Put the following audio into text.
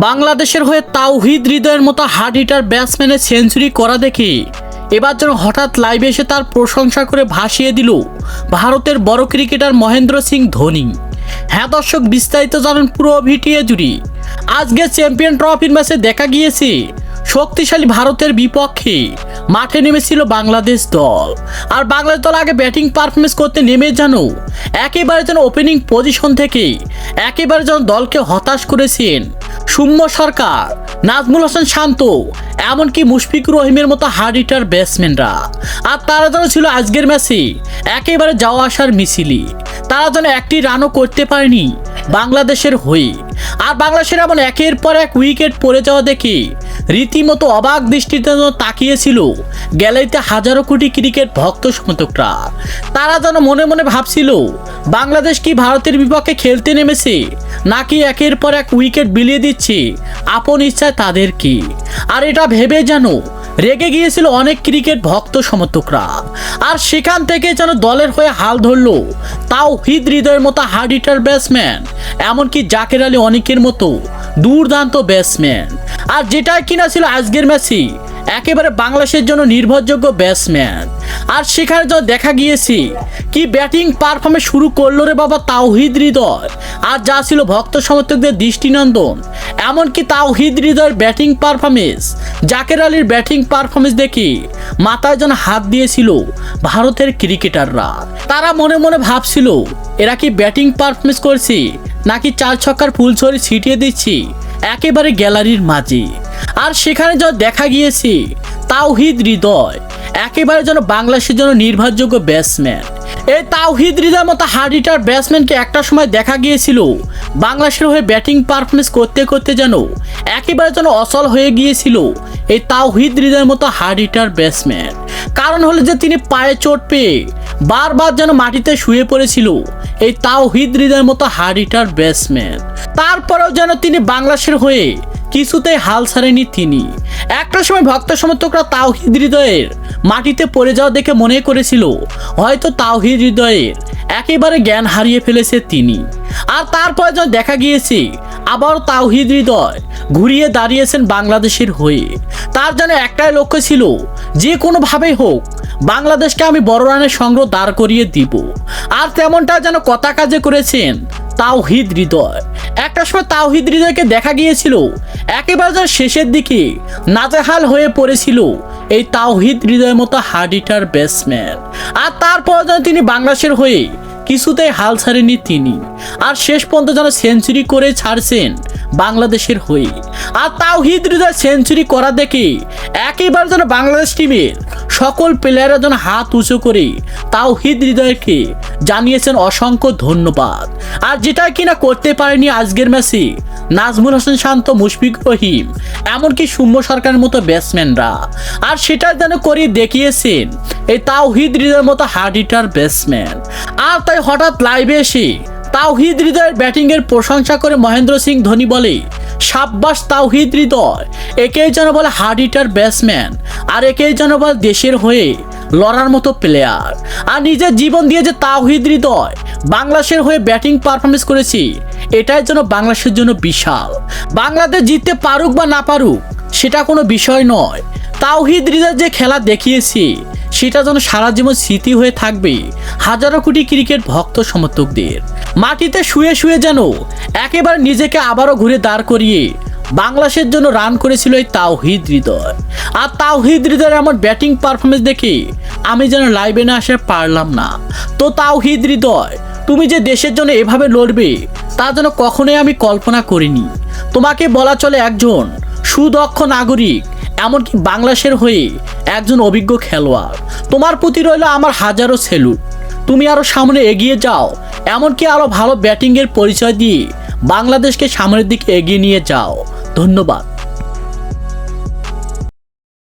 বাংলাদেশের হয়ে তাওহিদ হৃদয়ের মতো হার্ড হিটার ব্যাটসম্যানের সেঞ্চুরি করা দেখে এবার যেন হঠাৎ লাইভে এসে তার প্রশংসা করে ভাসিয়ে দিল ভারতের বড় ক্রিকেটার মহেন্দ্র সিং ধোনি। হ্যাঁ দর্শক, বিস্তারিত জানেন পুরো ভিডিও জুড়ে। আজকে চ্যাম্পিয়ন ট্রফির ম্যাচে দেখা গিয়েছে শক্তিশালী ভারতের বিপক্ষে মাঠে নেমেছিল বাংলাদেশ দল। আর বাংলাদেশ দল আগে ব্যাটিং পারফরমেন্স করতে নেমে একেবারে যেন ওপেনিং পজিশন থেকে একেবারে যেন দলকে হতাশ করেছেন সৌম্য সরকার, নাজমুল হাসান শান্ত, এমনকি মুশফিকুর রহিমের মতো হার্ড হিটার ব্যাটসম্যানরা। আর তারা যেন ছিল আজকের ম্যাচে একেবারে যাওয়া আসার মিছিলে। তারা যেন একটি রানও করতে পারেনি বাংলাদেশের হয়ে। আর বাংলাদেশের এমন একের পর এক উইকেট পড়ে যাওয়া দেখে রীতিমতো অবাক দৃষ্টিতে তাকিয়েছিল গ্যালারিতে হাজারো কোটি ক্রিকেট ভক্ত সমর্থকরা। তারা যেন মনে মনে ভাবছিল বাংলাদেশ কি ভারতের বিপক্ষে খেলতে নেমেছে, নাকি একের পর এক উইকেট বিলিয়ে দিচ্ছে আপন ইচ্ছায় তাদেরকে। আর এটা ভেবে যেন রেগে গিয়েছিল অনেক ক্রিকেট ভক্ত সমর্থকরা। আর সেখান থেকে যেন দলের হয়ে হাল ধরলো তাওহিদ হৃদয়ের মতো হার্ড হিটার ব্যাটসম্যান, এমনকি জাকের আলী অনেকের মতো দুর্দান্ত ব্যাটসম্যান। আর যেটা কিনা ছিল আজকের ম্যাচে একেবারে বাংলাদেশের জন্য নির্ভরযোগ্য ব্যাটসম্যান। আর সেখানে যা দেখা গিয়েছে কি ব্যাটিং পারফরমেন্স শুরু করলো রে বাবা তাওহিদ হৃদয়। আর যা ছিল ভক্ত সমর্থকদের দৃষ্টিনন্দন, এমনকি তাওহিদ হৃদয়ের ব্যাটিং পারফরমেন্স, জাকের আলীর ব্যাটিং পারফরমেন্স দেখে মাথায় যেন হাত দিয়েছিল ভারতের ক্রিকেটাররা। তারা মনে মনে ভাবছিল এরা কি ব্যাটিং পারফরমেন্স করছে, নাকি চার ছক্কার ফুলছড়ি ছিটিয়ে দিচ্ছি একেবারে গ্যালারির মাঝে। আর সেখানে যা দেখা গিয়েছে তাওহিদ হৃদয় একেবারে যেন বাংলাদেশের জন্য নির্ভরযোগ্য ব্যাটসম্যান। এই তাওহিদ হৃদয়ের মতো হার্ড হিটার ব্যাটসম্যানকে একটা সময় দেখা গিয়েছিল বাংলাদেশের হয়ে ব্যাটিং পারফরমেন্স করতে করতে যেন একেবারে যেন অচল হয়ে গিয়েছিল এই তাওহিদ হৃদয়ের মতো হার্ড হিটার ব্যাটসম্যান। কারণ হলো যে তিনি পায়ে চোট পেয়ে বারবার যেন মাটিতে শুয়ে পড়েছিল এই তাওহিদ হৃদয়ের মতো হার্ড হিটার ব্যাটসম্যান। তারপরেও যেন তিনি বাংলাদেশের হয়ে কিছুতেই হাল ছাড়েনি তিনি। একটা সময় ভক্ত সমর্থকরা তাওহিদ হৃদয়ের মাটিতে পড়ে যাওয়া দেখে মনে করেছিল হয়তো তাওহিদ হৃদয়ের একেবারে জ্ঞান হারিয়ে ফেলেছে তিনি। আর তারপরে যেন দেখা গিয়েছে আবার তাওহিদ হৃদয় ঘুরিয়ে দাঁড়িয়েছেন বাংলাদেশের হয়ে। তার যেন একটাই লক্ষ্য ছিল, যে কোনোভাবেই হোক বাংলাদেশকে আমি বড় রানের সংগ্রহ দাঁড় করিয়ে দিব। আর তেমনটা যেন কথা কাজে করেছেন তাওহিদ হৃদয়। একটা সময় তাওহিদ হৃদয়কে দেখা গিয়েছিল একেবারে যেন শেষের দিকে নাজেহাল হয়ে পড়েছিল এই তাওহিদ হৃদয়ের মতো হার্ড হিটার ব্যাটসম্যান। আর তারপর যেন তিনি বাংলাদেশের হয়ে কিছুতেই হাল ছাড়েনি তিনি। আর শেষ পর্যন্ত যেন সেঞ্চুরি করে ছাড়ছেন বাংলাদেশের হয়ে। আর তাওহিদ হৃদয় সেঞ্চুরি করা দেখে একেবারে যেন বাংলাদেশ টিমের সকল প্লেয়াররা যেন হাত উঁচু করে তাওহিদ হৃদয়কে জানিয়েছেন অসংখ্য ধন্যবাদ। আর যেটা কিনা করতে পারেনি আজকের ম্যাচে নাজমুল হাসান শান্ত, মুশফিকুর রহিম, এমনকি সৌম্য সরকারের মতো ব্যাটসম্যানরা। আর সেটা যেন করে দেখিয়েছেন এই তাওহিদ হৃদয়ের মতো হার্ড হিটার ব্যাটসম্যান। আর তাই হঠাৎ লাইভে এসে তাওহিদ হৃদয়ের ব্যাটিংয়ের প্রশংসা করে মহেন্দ্র সিং ধোনি বলে, সাব্বাস তাওহিদ হৃদয়, একেই যেন বলে হার্ড হিটার ব্যাটসম্যান, আর একেই যেন বলে দেশের হয়ে লড়ার মতো প্লেয়ার। আর নিজের জীবন দিয়ে যে তাওহিদ হৃদয় বাংলাদেশের হয়ে ব্যাটিং পারফরমেন্স করেছে, এটাই যেন বাংলাদেশের জন্য বিশাল। বাংলাদেশ জিততে পারুক বা না পারুক সেটা কোনো বিষয় নয়, তাওহিদ হৃদয় যে খেলা দেখিয়েছে সেটা যেন সারা জীবন স্মৃতি হয়ে থাকবে হাজারো কোটি ক্রিকেট ভক্ত সমর্থকদের। মাটিতে শুয়ে শুয়ে যেন একেবারে নিজেকে আবারও ঘুরে দাঁড় করিয়ে বাংলাদেশের জন্য রান করেছিল এই তাওহিদ হৃদয়। আর তাওহিদ হৃদয়ের এমন ব্যাটিং পারফরমেন্স দেখে আমি যেন লাইভে না আসে পারলাম না। তো তাওহিদ হৃদয়, তুমি যে দেশের জন্য এভাবে লড়বে তা যেন কখনোই আমি কল্পনা করিনি। তোমাকে বলা চলে একজন সুদক্ষ নাগরিক, এমনকি বাংলাদেশের হয়ে একজন অভিজ্ঞ খেলোয়াড়। তোমার প্রতি রইল আমার হাজারো স্যালুট। তুমি আরও সামনে এগিয়ে যাও, এমনকি আরও ভালো ব্যাটিংয়ের পরিচয় দিয়ে বাংলাদেশকে সামনের দিকে এগিয়ে নিয়ে যাও। ধন্যবাদ।